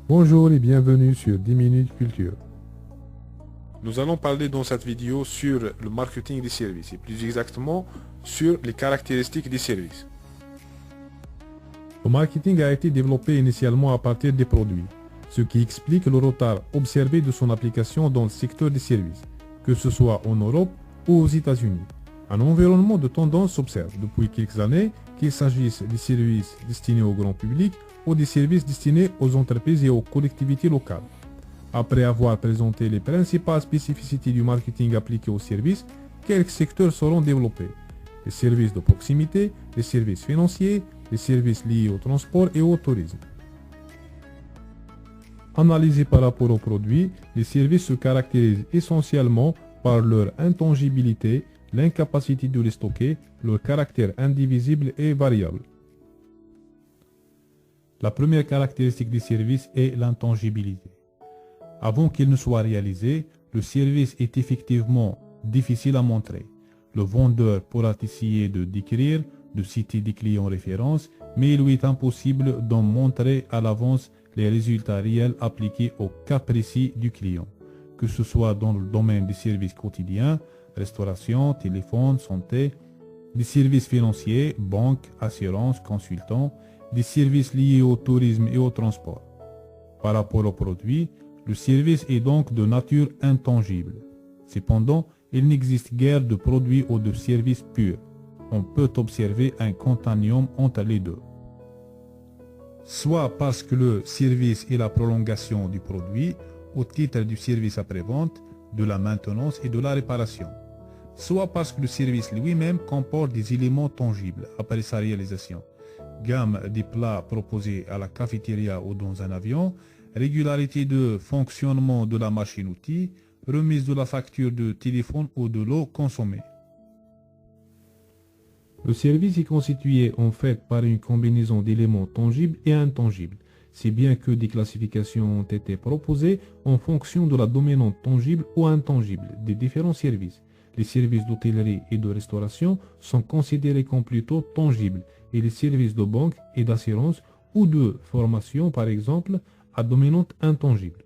Bonjour et bienvenue sur 10 minutes culture. Nous allons parler dans cette vidéo sur le marketing des services et plus exactement sur les caractéristiques des services. Le marketing a été développé initialement à partir des produits, ce qui explique le retard observé de son application dans le secteur des services, que ce soit en Europe ou aux États-Unis. Un environnement de tendance s'observe depuis quelques années, qu'il s'agisse des services destinés au grand public ou des services destinés aux entreprises et aux collectivités locales. Après avoir présenté les principales spécificités du marketing appliqué aux services, quelques secteurs seront développés. Les services de proximité, les services financiers, les services liés au transport et au tourisme. Analysés par rapport aux produits, les services se caractérisent essentiellement par leur intangibilité, l'incapacité de les stocker, leur caractère indivisible et variable. La première caractéristique des services est l'intangibilité. Avant qu'il ne soit réalisé, le service est effectivement difficile à montrer. Le vendeur pourra essayer de décrire, de citer des clients références, mais il lui est impossible d'en montrer à l'avance les résultats réels appliqués au cas précis du client, que ce soit dans le domaine des services quotidiens, restauration, téléphone, santé, des services financiers, banque, assurance, consultants, des services liés au tourisme et au transport. Par rapport aux produits, le service est donc de nature intangible. Cependant, il n'existe guère de produits ou de services purs. On peut observer un continuum entre les deux. Soit parce que le service est la prolongation du produit au titre du service après-vente, de la maintenance et de la réparation. Soit parce que le service lui-même comporte des éléments tangibles après sa réalisation. Gamme des plats proposés à la cafétéria ou dans un avion, régularité de fonctionnement de la machine-outil, remise de la facture de téléphone ou de l'eau consommée. Le service est constitué en fait par une combinaison d'éléments tangibles et intangibles, si bien que des classifications ont été proposées en fonction de la dominante tangible ou intangible des différents services. Les services d'hôtellerie et de restauration sont considérés comme plutôt tangibles et les services de banque et d'assurance ou de formation par exemple à dominante intangible.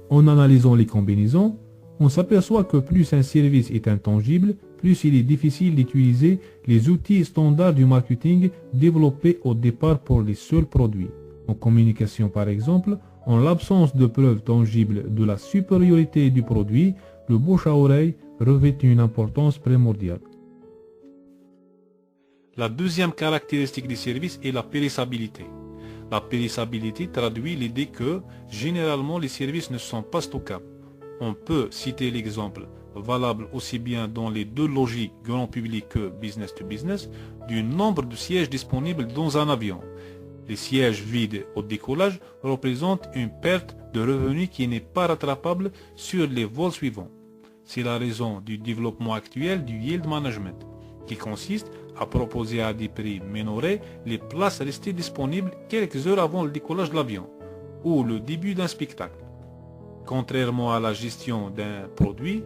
En analysant les combinaisons, on s'aperçoit que plus un service est intangible, plus il est difficile d'utiliser les outils standards du marketing développés au départ pour les seuls produits. En communication par exemple, en l'absence de preuves tangibles de la supériorité du produit, le bouche à oreille revêt une importance primordiale. La deuxième caractéristique des services est la périssabilité. La périssabilité traduit l'idée que, généralement, les services ne sont pas stockables. On peut citer l'exemple, valable aussi bien dans les deux logiques grand public que business to business, du nombre de sièges disponibles dans un avion. Les sièges vides au décollage représentent une perte de revenus qui n'est pas rattrapable sur les vols suivants. C'est la raison du développement actuel du yield management, qui consiste à proposer à des prix minorés les places restées disponibles quelques heures avant le décollage de l'avion ou le début d'un spectacle. Contrairement à la gestion d'un produit,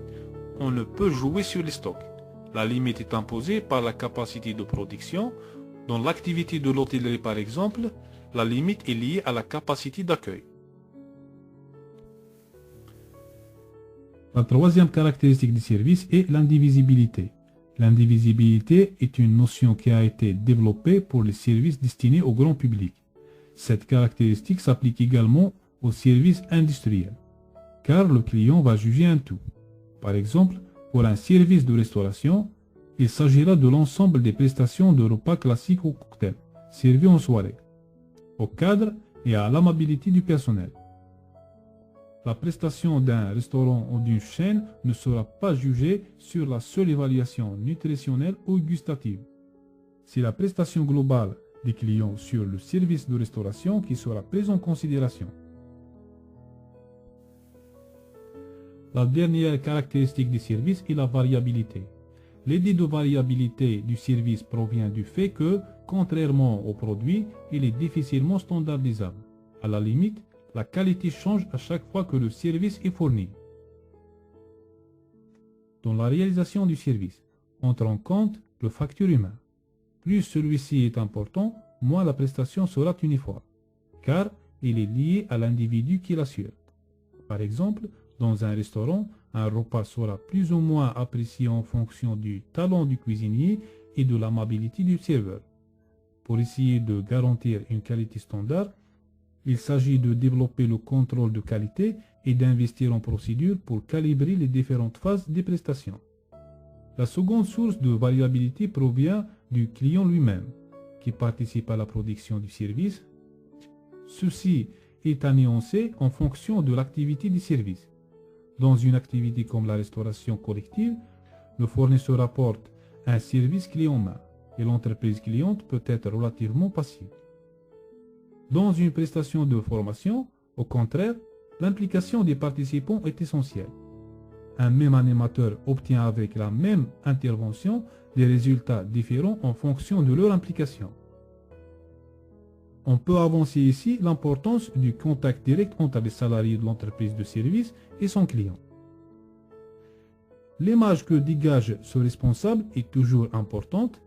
on ne peut jouer sur les stocks. La limite est imposée par la capacité de production. Dans l'activité de l'hôtellerie par exemple, la limite est liée à la capacité d'accueil. La troisième caractéristique du service est l'indivisibilité. L'indivisibilité est une notion qui a été développée pour les services destinés au grand public. Cette caractéristique s'applique également aux services industriels, car le client va juger un tout. Par exemple, pour un service de restauration, il s'agira de l'ensemble des prestations de repas classiques ou cocktails, servis en soirée, au cadre et à l'amabilité du personnel. La prestation d'un restaurant ou d'une chaîne ne sera pas jugée sur la seule évaluation nutritionnelle ou gustative. C'est la prestation globale des clients sur le service de restauration qui sera prise en considération. La dernière caractéristique du service est la variabilité. L'idée de variabilité du service provient du fait que, contrairement au produit, il est difficilement standardisable. À la limite, la qualité change à chaque fois que le service est fourni. Dans la réalisation du service, entre en compte le facteur humain. Plus celui-ci est important, moins la prestation sera uniforme, car il est lié à l'individu qui l'assure. Par exemple, dans un restaurant, un repas sera plus ou moins apprécié en fonction du talent du cuisinier et de l'amabilité du serveur. Pour essayer de garantir une qualité standard, il s'agit de développer le contrôle de qualité et d'investir en procédures pour calibrer les différentes phases des prestations. La seconde source de variabilité provient du client lui-même, qui participe à la production du service. Ceci est à nuancer en fonction de l'activité du service. Dans une activité comme la restauration collective, le fournisseur apporte un service clé en main et l'entreprise cliente peut être relativement passive. Dans une prestation de formation, au contraire, l'implication des participants est essentielle. Un même animateur obtient avec la même intervention des résultats différents en fonction de leur implication. On peut avancer ici l'importance du contact direct entre les salariés de l'entreprise de service et son client. L'image que dégage ce responsable est toujours importante.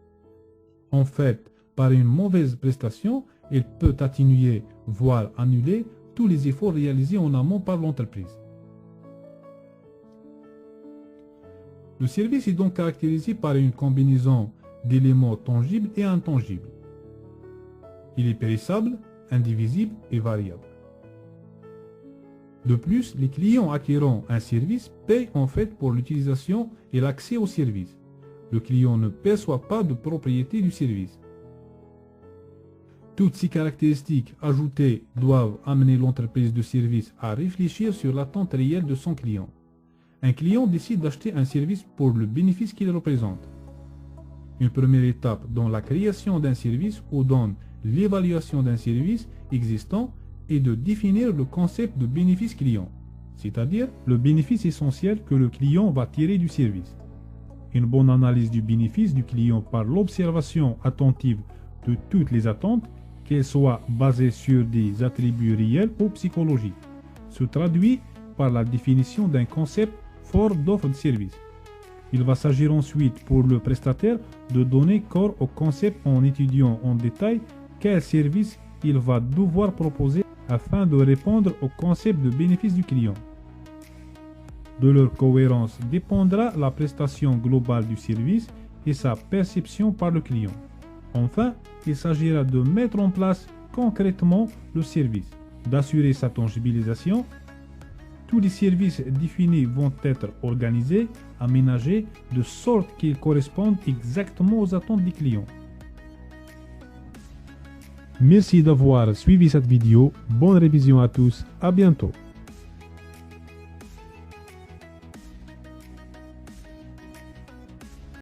En fait, par une mauvaise prestation, il peut atténuer, voire annuler, tous les efforts réalisés en amont par l'entreprise. Le service est donc caractérisé par une combinaison d'éléments tangibles et intangibles. Il est périssable, indivisible et variable. De plus, les clients acquérant un service payent en fait pour l'utilisation et l'accès au service. Le client ne perçoit pas de propriété du service. Toutes ces caractéristiques ajoutées doivent amener l'entreprise de service à réfléchir sur l'attente réelle de son client. Un client décide d'acheter un service pour le bénéfice qu'il représente. Une première étape dans la création d'un service ou dans l'évaluation d'un service existant est de définir le concept de bénéfice client, c'est-à-dire le bénéfice essentiel que le client va tirer du service. Une bonne analyse du bénéfice du client par l'observation attentive de toutes les attentes, qu'elles soient basées sur des attributs réels ou psychologiques, se traduit par la définition d'un concept fort d'offre de service. Il va s'agir ensuite pour le prestataire de donner corps au concept en étudiant en détail quel service il va devoir proposer afin de répondre au concept de bénéfice du client. De leur cohérence dépendra la prestation globale du service et sa perception par le client. Enfin, il s'agira de mettre en place concrètement le service, d'assurer sa tangibilisation. Tous les services définis vont être organisés, aménagés, de sorte qu'ils correspondent exactement aux attentes des clients. Merci d'avoir suivi cette vidéo. Bonne révision à tous. À bientôt.